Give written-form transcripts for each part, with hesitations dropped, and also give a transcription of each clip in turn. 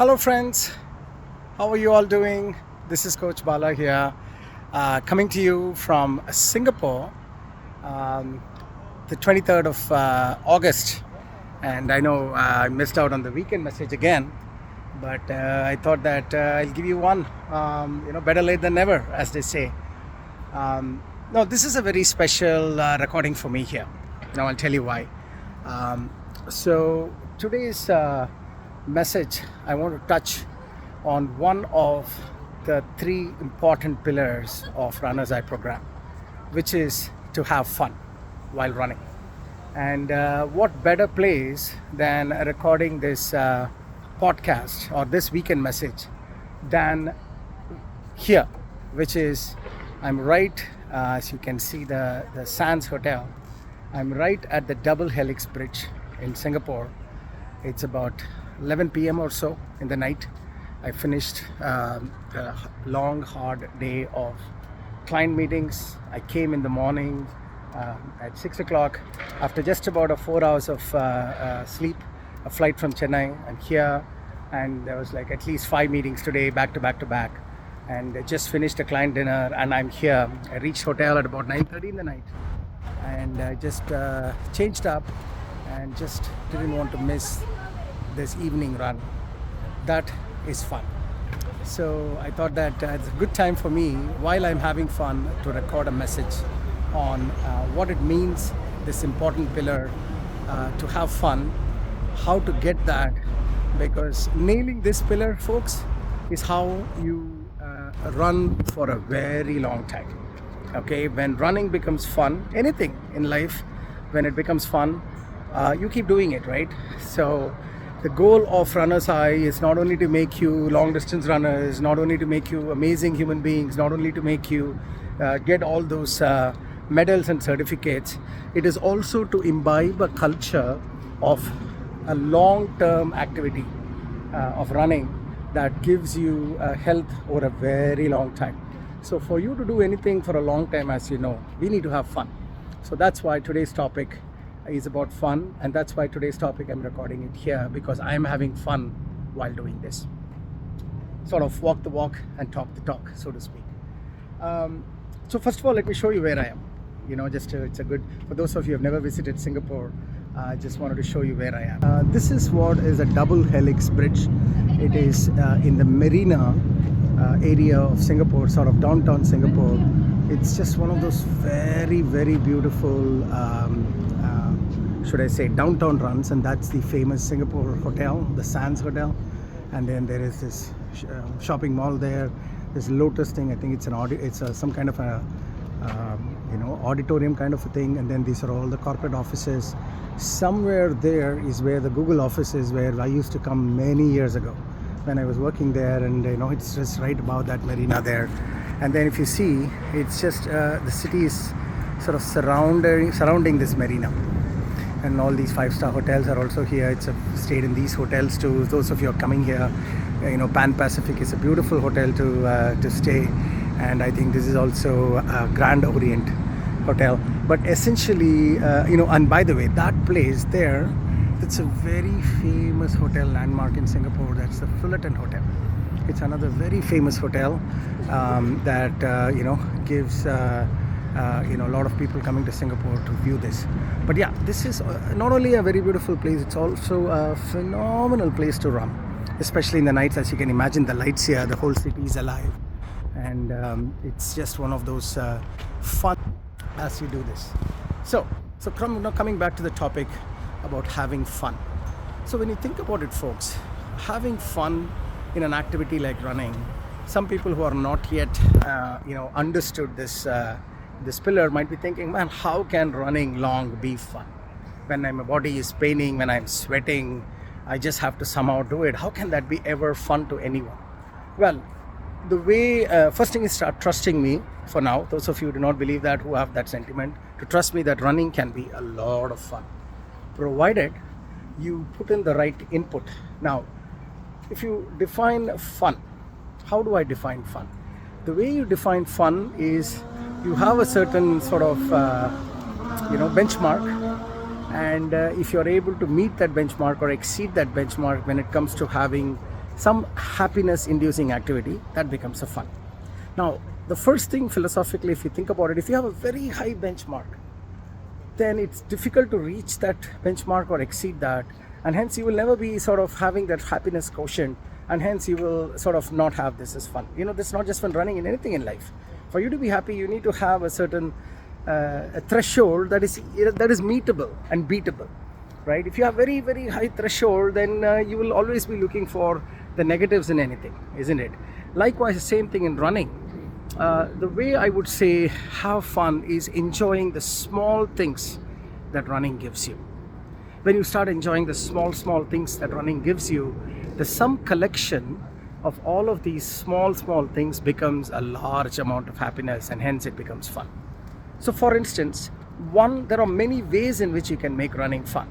Hello, friends. How are you all doing? This is Coach Bala here, coming to you from Singapore, um, the 23rd of August. And I know I missed out on the weekend message again, but I thought that I'll give you one, better late than never, as they say. No, this is a very special recording for me here. Now I'll tell you why. So today's message, I want to touch on one of the three important pillars of Runner's Eye program, which is to have fun while running. And what better place than recording this podcast or this weekend message than here, which is I'm right, as you can see the Sands Hotel. I'm right at the Double Helix Bridge in Singapore. It's about 11 p.m. or so in the night. I finished a long, hard day of client meetings. I came in the morning at 6 o'clock after just about 4 hours of sleep, a flight from Chennai. I'm here, and there was like at least 5 meetings today, back to back to back. And I just finished a client dinner, and I'm here. I reached hotel at about 9:30 in the night, and I just changed up and just didn't want to miss this evening run. That is fun. So I thought that it's a good time for me, while I'm having fun, to record a message on what it means, this important pillar, to have fun, how to get that, because nailing this pillar, folks, is how you run for a very long time. Okay, when running becomes fun, anything in life, when it becomes fun, you keep doing it, right? So the goal of Runner's Eye is not only to make you long distance runners, not only to make you amazing human beings, not only to make you get all those medals and certificates. It is also to imbibe a culture of a long-term activity of running that gives you health over a very long time. So for you to do anything for a long time, as you know, we need to have fun. So that's why today's topic is about fun, and that's why today's topic I'm recording it here, because I'm having fun while doing this. Sort of walk the walk and talk the talk, so to speak. So first of all, let me show you where I am. It's a good, for those of you who have never visited Singapore, I just wanted to show you where I am. This is what is a Double Helix Bridge. It is in the Marina area of Singapore, sort of downtown Singapore. It's just one of those very, very beautiful, should I say, downtown runs, and that's the famous Singapore hotel, the Sands Hotel. And then there is this shopping mall there. This Lotus thing, I think it's some kind of a auditorium kind of a thing, and then these are all the corporate offices. Somewhere there is where the Google office is, where I used to come many years ago when I was working there, and it's just right above that marina there. And then if you see, it's just the city is sort of surrounding this marina, and all these 5-star hotels are also here. It's stayed in these hotels too. Those of you who are coming here, Pan Pacific is a beautiful hotel to stay, and I think this is also a Grand Orient hotel. But essentially, and by the way, that place there, it's a very famous hotel landmark in Singapore. That's the Fullerton Hotel. It's another very famous hotel that gives a lot of people coming to Singapore to view this. But yeah, this is not only a very beautiful place, it's also a phenomenal place to run, especially in the nights. As you can imagine, the lights here, the whole city is alive, and it's just one of those fun as you do this. So coming back to the topic about having fun. So when you think about it, folks, having fun in an activity like running, some people who are not yet understood this pillar might be thinking, man, how can running long be fun? When my body is paining, when I'm sweating, I just have to somehow do it. How can that be ever fun to anyone? Well, the way, first thing is start trusting me for now. Those of you who do not believe that, who have that sentiment, to trust me that running can be a lot of fun, provided you put in the right input. Now, if you define fun, how do I define fun? The way you define fun is you have a certain sort of benchmark, and if you're able to meet that benchmark or exceed that benchmark when it comes to having some happiness inducing activity, that becomes a fun. Now, the first thing philosophically, if you think about it, if you have a very high benchmark, then it's difficult to reach that benchmark or exceed that, and hence you will never be sort of having that happiness quotient, and hence you will sort of not have this as fun. This is not just fun running, in anything in life. For you to be happy, you need to have a certain a threshold that is meetable and beatable, right? If you have very, very high threshold, then you will always be looking for the negatives in anything, isn't it? Likewise, the same thing in running. The way I would say have fun is enjoying the small things that running gives you. When you start enjoying the small things that running gives you, the sum collection of all of these small things becomes a large amount of happiness, and hence it becomes fun. So for instance, there are many ways in which you can make running fun.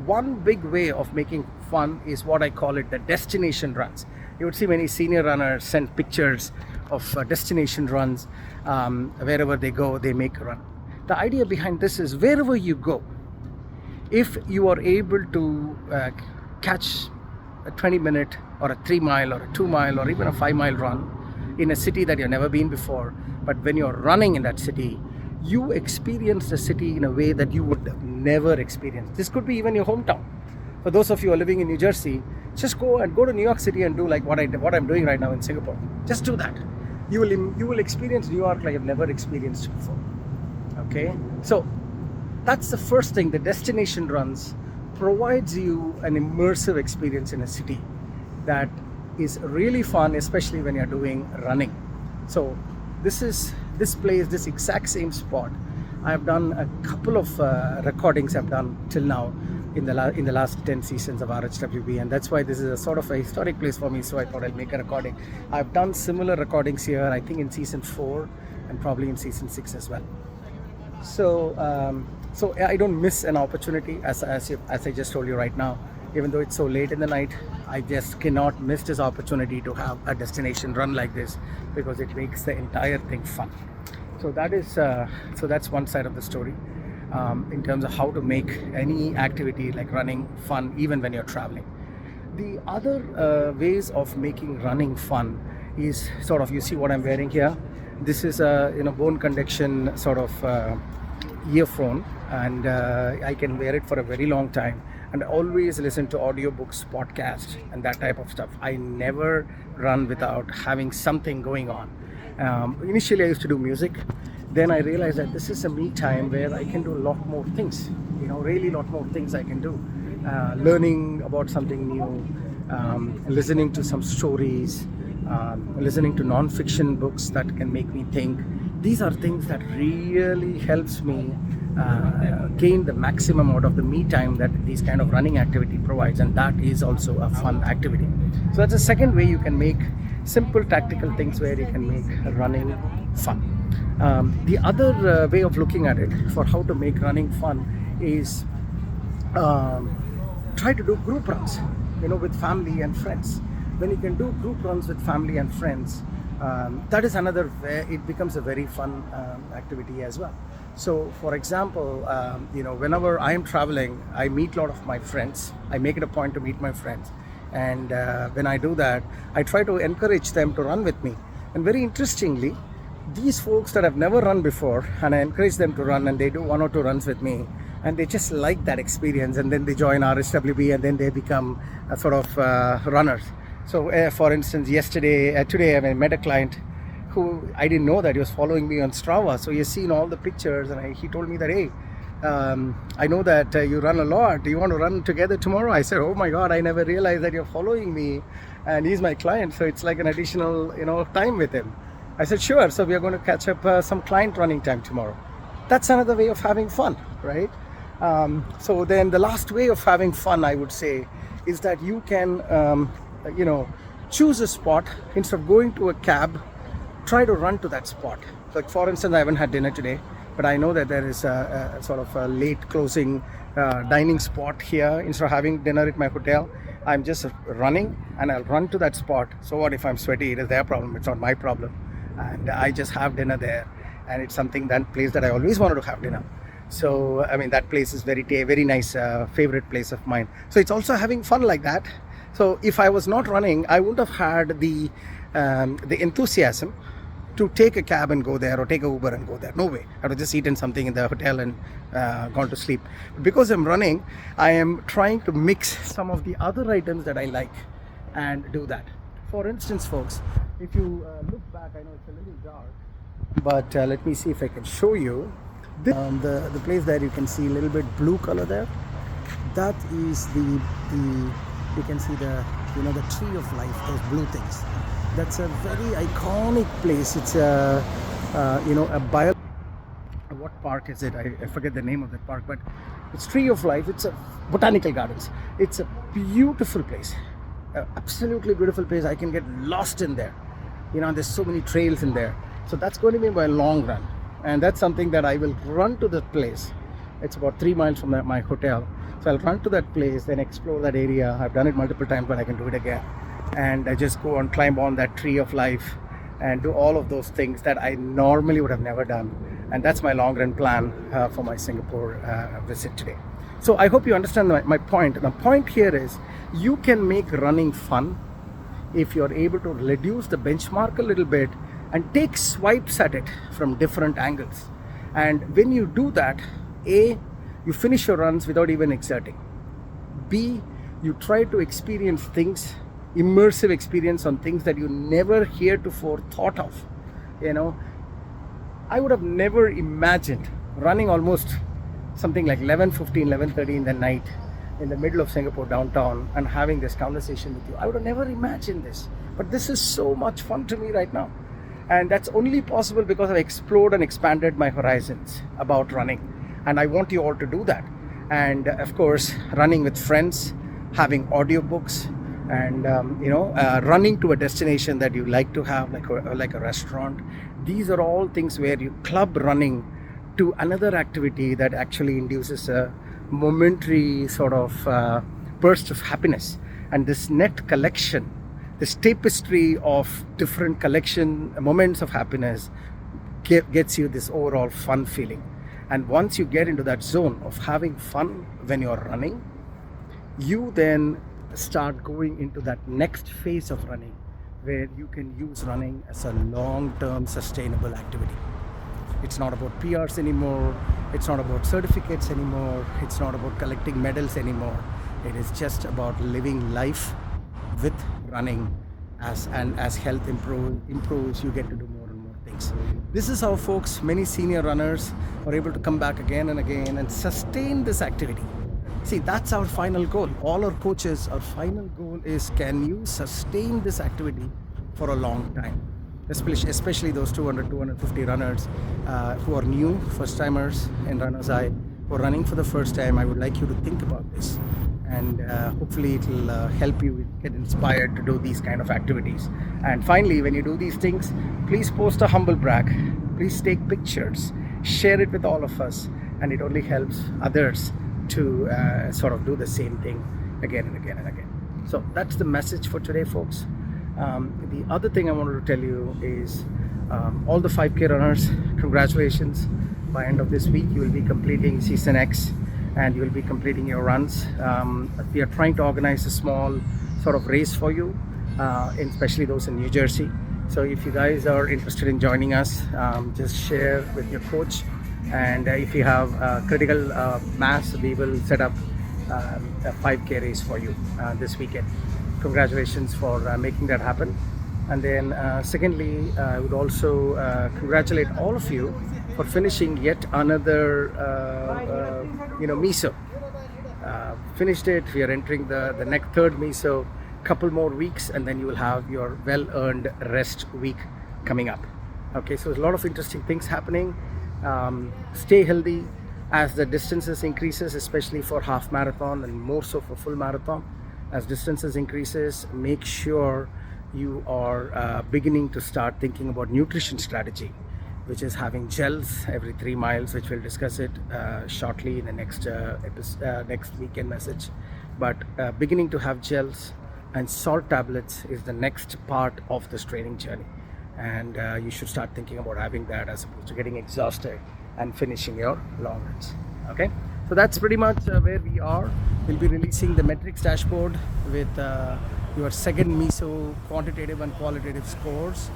One big way of making fun is what I call it the destination runs. You would see many senior runners send pictures of destination runs. Wherever they go, they make a run. The idea behind this is, wherever you go, if you are able to catch a 20-minute or a 3-mile or a 2-mile or even a 5-mile run in a city that you've never been before, but when you're running in that city, you experience the city in a way that you would never experience. This could be even your hometown. For those of you who are living in New Jersey, just go to New York City and do like what I'm doing right now in Singapore. Just do that. You will experience New York like you've never experienced before. Okay, so that's the first thing. The destination runs provides you an immersive experience in a city that is really fun, especially when you're doing running. So this exact same spot. I've done a couple of recordings I've done till now in the last 10 seasons of RHWB, and that's why this is a sort of a historic place for me, so I thought I'd make a recording. I've done similar recordings here, I think in season 4 and probably in season 6 as well. So I don't miss an opportunity, as I just told you right now. Even though it's so late in the night, I just cannot miss this opportunity to have a destination run like this, because it makes the entire thing fun. So that's one side of the story, in terms of how to make any activity like running fun, even when you're traveling. The other ways of making running fun is sort of, you see what I'm wearing here. This is a bone conduction sort of earphone, and I can wear it for a very long time, and always listen to audiobooks, podcasts, and that type of stuff. I never run without having something going on. Initially I used to do music, then I realized that this is a me time where I can do a lot more things, really a lot more things I can do. Learning about something new, listening to some stories, listening to non-fiction books that can make me think. These are things that really helps me gain the maximum out of the me time that these kind of running activity provides, and that is also a fun activity. So that's the second way you can make simple tactical things where you can make running fun. The other way of looking at it for how to make running fun is try to do group runs, with family and friends. When you can do group runs with family and friends, that is another way it becomes a very fun activity as well. So for example, whenever I am traveling, I meet a lot of my friends. I make it a point to meet my friends, and when I do that, I try to encourage them to run with me. And very interestingly, these folks that have never run before, and I encourage them to run, and they do 1 or 2 runs with me, and they just like that experience, and then they join RHWB, and then they become a sort of runners. So for instance, today I met a client who I didn't know that he was following me on Strava. So he has seen all the pictures, and he told me that, hey, I know that you run a lot. Do you want to run together tomorrow? I said, oh my God, I never realized that you're following me, and he's my client. So it's like an additional, time with him. I said, sure. So we are going to catch up some client running time tomorrow. That's another way of having fun, right? So then the last way of having fun, I would say, is that you can, choose a spot. Instead of going to a cab, try to run to that spot. Like for instance, I haven't had dinner today, but I know that there is a sort of a late closing dining spot here. Instead of having dinner at my hotel, I'm just running, and I'll run to that spot. So what if I'm sweaty? It is their problem, it's not my problem. And I just have dinner there, and it's that place that I always wanted to have dinner. So I mean, that place is very nice, favorite place of mine. So it's also having fun like that. So if I was not running, I wouldn't have had the enthusiasm to take a cab and go there, or take a Uber and go there. No way. I would have just eaten something in the hotel and gone to sleep. But because I'm running, I am trying to mix some of the other items that I like and do that. For instance, folks, if you look back, I know it's a little dark, but let me see if I can show you. The place there, you can see a little bit blue color there. That is the you can see the tree of life, those blue things. That's a very iconic place. It's a what park is it? I forget the name of the park, but it's Tree of Life. It's a botanical gardens. It's a beautiful place, absolutely beautiful place. I can get lost in there. There's so many trails in there. So that's going to be my long run, and that's something that I will run to that place. It's about 3 miles from my hotel. So I'll run to that place, then explore that area. I've done it multiple times, but I can do it again. And I just go and climb on that Tree of Life and do all of those things that I normally would have never done. And that's my long run plan for my Singapore visit today. So I hope you understand my point. The point here is you can make running fun if you're able to reduce the benchmark a little bit and take swipes at it from different angles. And when you do that, A, you finish your runs without even exerting. B, you try to experience things, immersive experience on things that you never heretofore thought of. I would have never imagined running almost something like 11:15, 11:30 in the night in the middle of Singapore downtown and having this conversation with you. I would have never imagined this, but this is so much fun to me right now. And that's only possible because I've explored and expanded my horizons about running. And I want you all to do that. And of course, running with friends, having audiobooks, and running to a destination that you like to have, like a restaurant. These are all things where you club running to another activity that actually induces a momentary sort of burst of happiness. And this net collection, this tapestry of different collection moments of happiness gets you this overall fun feeling. And once you get into that zone of having fun when you're running, you then start going into that next phase of running where you can use running as a long-term sustainable activity. It's not about PRs anymore. It's not about certificates anymore. It's not about collecting medals anymore. It is just about living life with running. As health improves, you get to do more and more things. This is how, folks, many senior runners are able to come back again and again and sustain this activity. See, that's our final goal. All our coaches, our final goal is, can you sustain this activity for a long time? Especially those 200, 250 runners who are new, first-timers in Runner's Eye, who are running for the first time. I would like you to think about this. And hopefully it will help you get inspired to do these kind of activities. And finally, when you do these things, please post a humble brag. Please take pictures, share it with all of us, and it only helps others to sort of do the same thing again and again and again. So that's the message for today, folks. The other thing I wanted to tell you is all the 5K runners, congratulations. By end of this week, you will be completing Season X and you will be completing your runs. We are trying to organize a small sort of race for you, especially those in New Jersey. So if you guys are interested in joining us, just share with your coach. And if you have critical mass, we will set up a 5K race for you this weekend. Congratulations for making that happen. And then secondly, I would also congratulate all of you for finishing yet another MISO. Finished it. We are entering the next third MISO. Couple more weeks and then you will have your well-earned rest week coming up. Okay, so there's a lot of interesting things happening. Stay healthy as the distances increases, especially for half marathon and more so for full marathon. As distances increases, make sure you are beginning to start thinking about nutrition strategy, which is having gels every 3 miles, which we'll discuss it shortly in the next weekend message. But beginning to have gels and salt tablets is the next part of this training journey. And you should start thinking about having that as opposed to getting exhausted and finishing your long runs. Okay, So that's pretty much where we are. We'll be releasing the metrics dashboard with your second MISO quantitative and qualitative scores.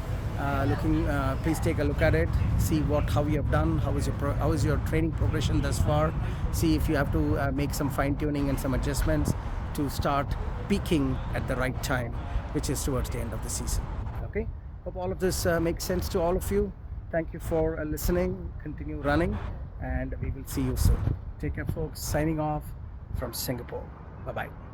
Please take a look at it, see how you have done, how is your training progression thus far, see if you have to make some fine tuning and some adjustments to start peaking at the right time, which is towards the end of the season. Okay, hope all of this makes sense to all of you. Thank you for listening. Continue running, and we will see you soon. Take care, folks. Signing off from Singapore. Bye bye.